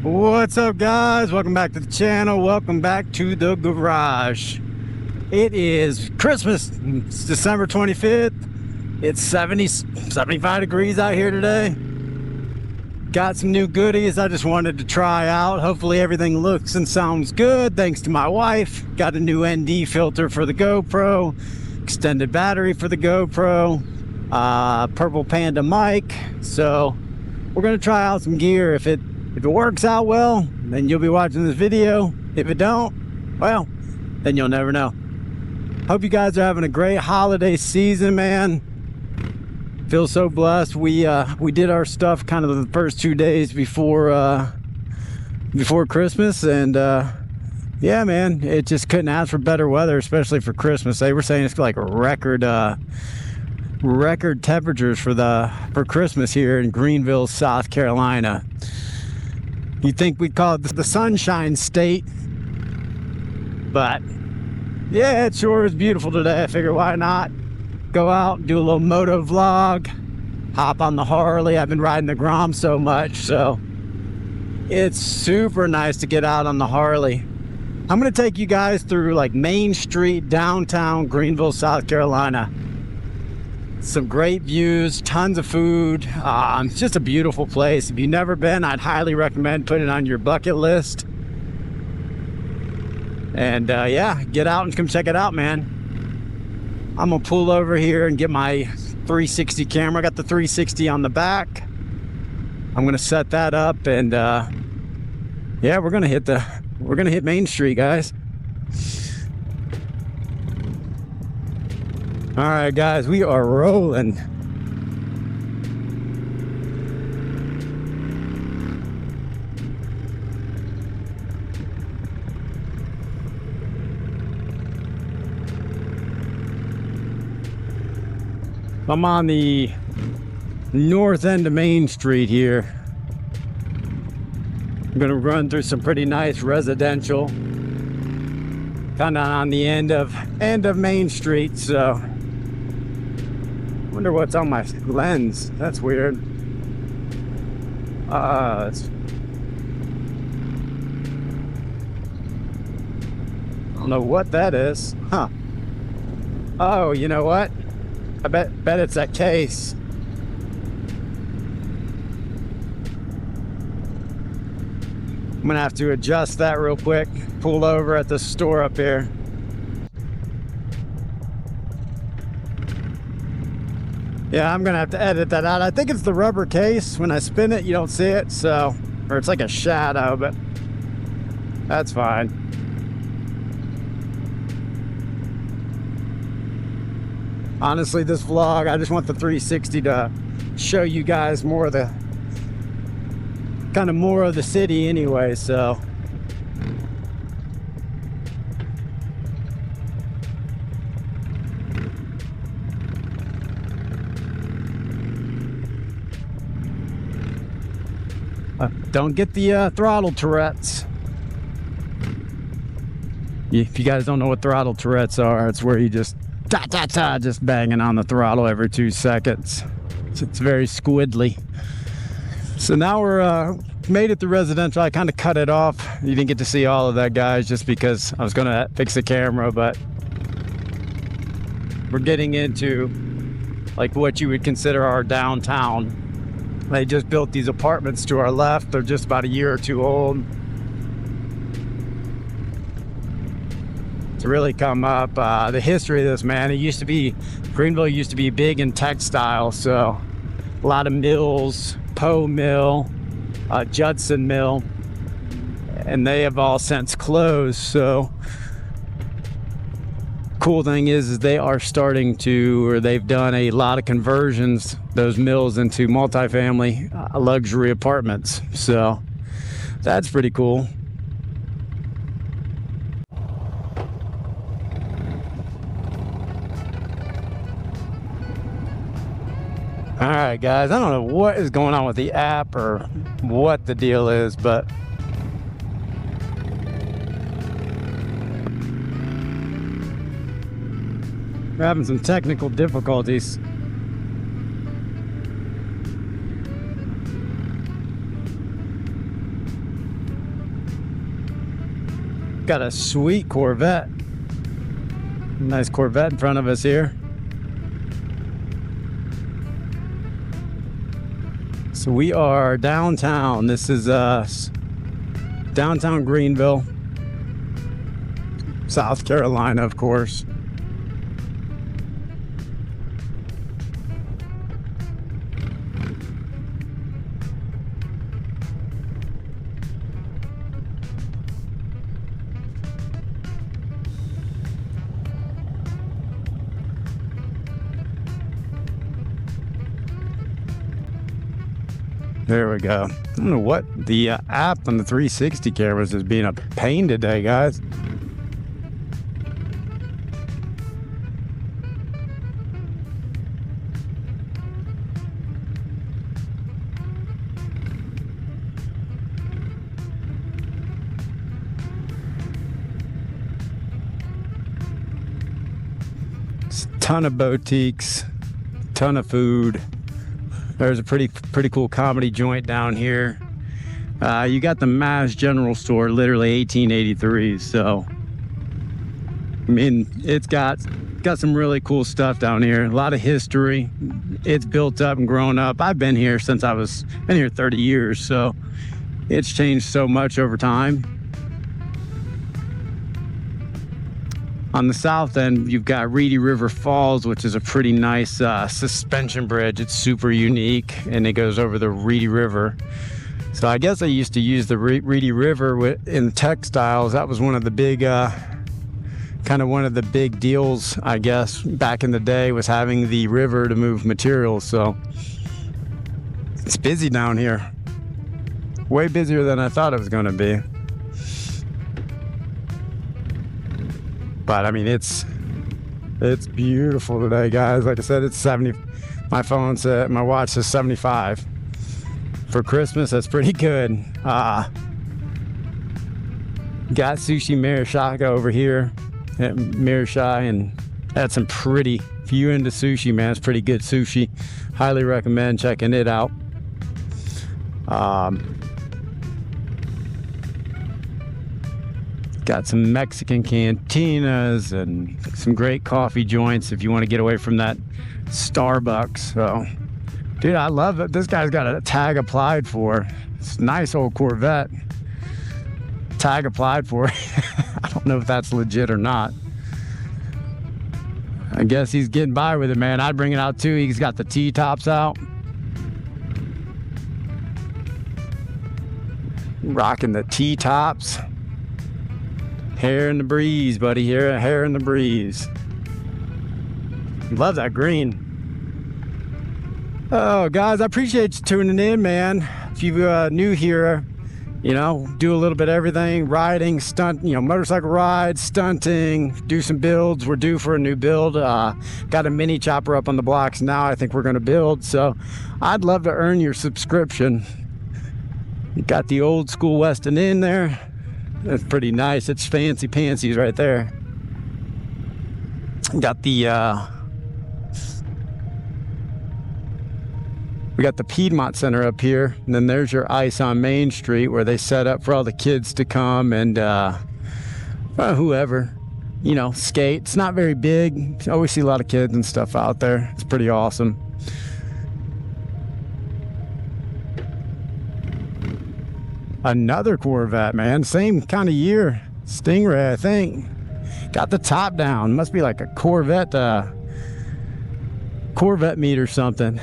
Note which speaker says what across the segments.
Speaker 1: What's up, guys? Welcome back to the channel. Welcome back to the garage. It is Christmas. It's December 25th. It's 75 degrees out here today. Got some new goodies I just wanted to try out. Hopefully everything looks and sounds good thanks to my wife. Got a new ND filter for the GoPro, extended battery for the GoPro, purple panda mic. So we're gonna try out some gear. If it works out well, then you'll be watching this video. If it don't, well, then you'll never know. Hope you guys are having a great holiday season, man. Feel so blessed. We did our stuff kind of the first 2 days before Christmas, and yeah, man, it just couldn't ask for better weather, especially for Christmas. They were saying it's like record temperatures for Christmas here in Greenville, South Carolina. You'd think we'd call it the Sunshine State, but yeah, it sure is beautiful today. I figured why not go out, do a little moto vlog, hop on the Harley. I've been riding the Grom so much, so it's super nice to get out on the Harley. I'm gonna take you guys through like Main Street, downtown Greenville, South Carolina. Some great views, tons of food. It's just a beautiful place. If you've never been, I'd highly recommend putting it on your bucket list. And yeah, get out and come check it out, man. I'm gonna pull over here and get my 360 camera. I got the 360 on the back. I'm gonna set that up, and yeah, we're gonna hit Main Street, guys. All right, guys, we are rolling. I'm on the north end of Main Street here. I'm gonna run through some pretty nice residential, kind of on the end of Main Street. So wonder what's on my lens. That's weird. I don't know what that is. Huh. Oh, you know what? I bet it's that case. I'm gonna have to adjust that real quick. Pull over at the store up here. Yeah, I'm gonna have to edit that out. I think it's the rubber case. When I spin it, you don't see it, so, or it's like a shadow, but that's fine. Honestly, this vlog, I just want the 360 to show you guys more of the city anyway, so. Don't get the throttle Tourette's. If you guys don't know what throttle Tourette's are, it's where you just just banging on the throttle every 2 seconds. It's very squiddly. So now we're made it to residential. I kind of cut it off. You didn't get to see all of that, guys, just because I was gonna fix the camera, but we're getting into like what you would consider our downtown. They just built these apartments to our left. They're just about a year or two old. To really come up, the history of this, man, Greenville used to be big in textile, so a lot of mills, Poe Mill, Judson Mill, and they have all since closed. So cool thing is they are starting to, or they've done a lot of conversions, those mills, into multifamily luxury apartments. So that's pretty cool. All right, guys, I don't know what is going on with the app or what the deal is, but we're having some technical difficulties. Got a sweet Corvette. Nice Corvette in front of us here. So we are downtown. This is downtown Greenville, South Carolina, of course. There we go. I don't know what the app on the 360 cameras is being a pain today, guys. It's a ton of boutiques, ton of food. There's a pretty cool comedy joint down here. You got the Mass General Store, literally 1883. So, I mean, it's got some really cool stuff down here. A lot of history. It's built up and grown up. I've been here since been here 30 years. So, it's changed so much over time. On the south end, you've got Reedy River Falls, which is a pretty nice suspension bridge. It's super unique, and it goes over the Reedy River. So I guess I used to use the Reedy River in textiles. That was one of the big, kind of one of the big deals, I guess, back in the day, was having the river to move materials. So it's busy down here. Way busier than I thought it was going to be. But I mean, it's beautiful today, guys. Like I said, it's 70. My watch says 75. For Christmas, that's pretty good. Got Sushi Marishaka over here at Marishai, and that's some pretty, if you're into sushi, man, it's pretty good sushi. Highly recommend checking it out. Got some Mexican cantinas and some great coffee joints if you want to get away from that Starbucks. So, dude, I love it. This guy's got a tag applied for. It's a nice old Corvette. Tag applied for. I don't know if that's legit or not. I guess he's getting by with it, man. I'd bring it out too. He's got the T-tops out. Rocking the T-tops. Hair in the breeze, buddy. Hair in the breeze. Love that green. Oh, guys, I appreciate you tuning in, man. If you're new here, you know, do a little bit of everything. Riding, stunt, you know, motorcycle rides, stunting, do some builds. We're due for a new build. Got a mini chopper up on the blocks now. I think we're going to build. So I'd love to earn your subscription. You got the old school Weston Inn there. That's pretty nice. It's fancy pansies right there. Got the we got the Piedmont Center up here, and then there's your ice on Main Street where they set up for all the kids to come and whoever, you know, skate. It's not very big. You always see a lot of kids and stuff out there. It's pretty awesome. Another Corvette, man. Same kind of year. Stingray, I think. Got the top down. Must be like a Corvette meet or something.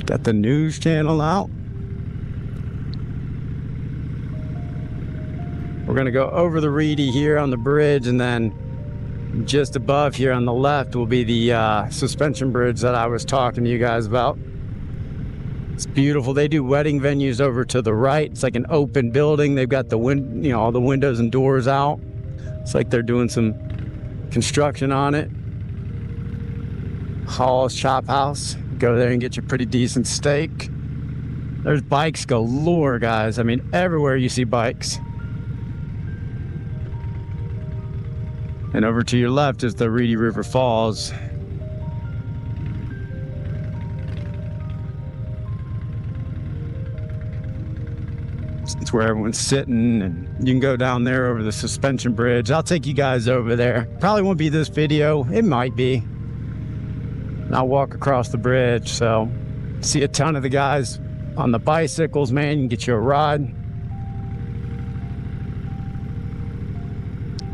Speaker 1: Got the news channel out. We're gonna go over the Reedy here on the bridge, and then just above here on the left will be the suspension bridge that I was talking to you guys about. It's beautiful. They do wedding venues over to the right. It's like an open building. They've got the all the windows and doors out. It's like they're doing some construction on it. Hall's Chop House. Go there and get your pretty decent steak. There's bikes galore, guys. I mean, everywhere you see bikes. And over to your left is the Reedy River Falls. It's where everyone's sitting, and you can go down there over the suspension bridge. I'll take you guys over there. Probably won't be this video. It might be. And I'll walk across the bridge, so see a ton of the guys on the bicycles, man. You can get you a ride.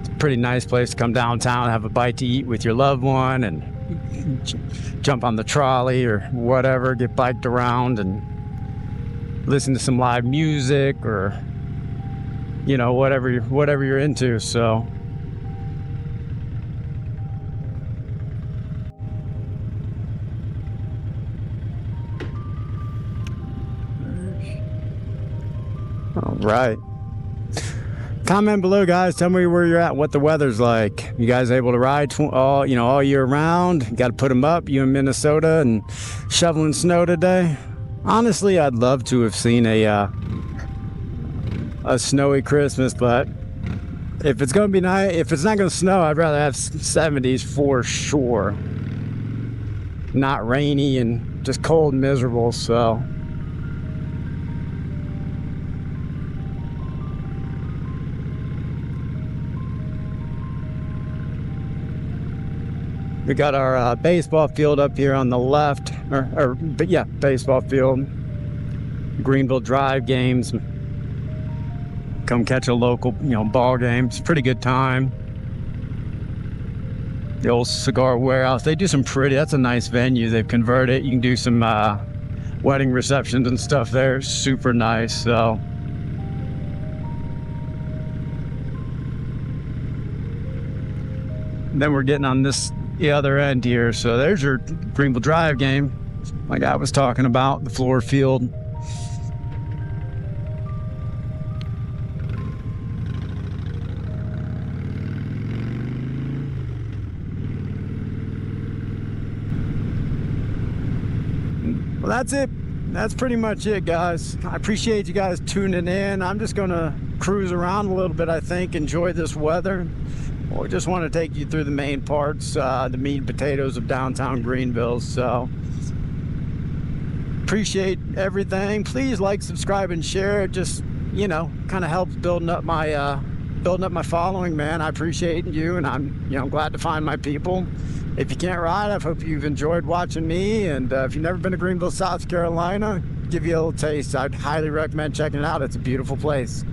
Speaker 1: It's a pretty nice place to come downtown, have a bite to eat with your loved one, and jump on the trolley or whatever, get biked around and listen to some live music, or you know, whatever you're into. So all right, comment below, guys. Tell me where you're at, what the weather's like. You guys able to ride all year round? You got to put them up, you in Minnesota and shoveling snow today? Honestly, I'd love to have seen a snowy Christmas, but if it's gonna be nice, if it's not gonna snow, I'd rather have 70s for sure. Not rainy and just cold and miserable. So we got our baseball field up here on the left, but yeah, baseball field. Greenville Drive games. Come catch a local, ball game. It's a pretty good time. The old cigar warehouse. They do some that's a nice venue. They've converted. You can do some wedding receptions and stuff there. Super nice. So then we're getting on the other end here. So there's your Greenville Drive game, like I was talking about, the floor field. Well, that's it. That's pretty much it, guys. I appreciate you guys tuning in. I'm just gonna cruise around a little bit, I think, enjoy this weather. We just want to take you through the main parts, the meat and potatoes of downtown Greenville. So appreciate everything. Please like, subscribe, and share. It just, kind of helps building up my following, man. I appreciate you, and I'm glad to find my people. If you can't ride, I hope you've enjoyed watching me. And if you've never been to Greenville, South Carolina, give you a little taste. I'd highly recommend checking it out. It's a beautiful place.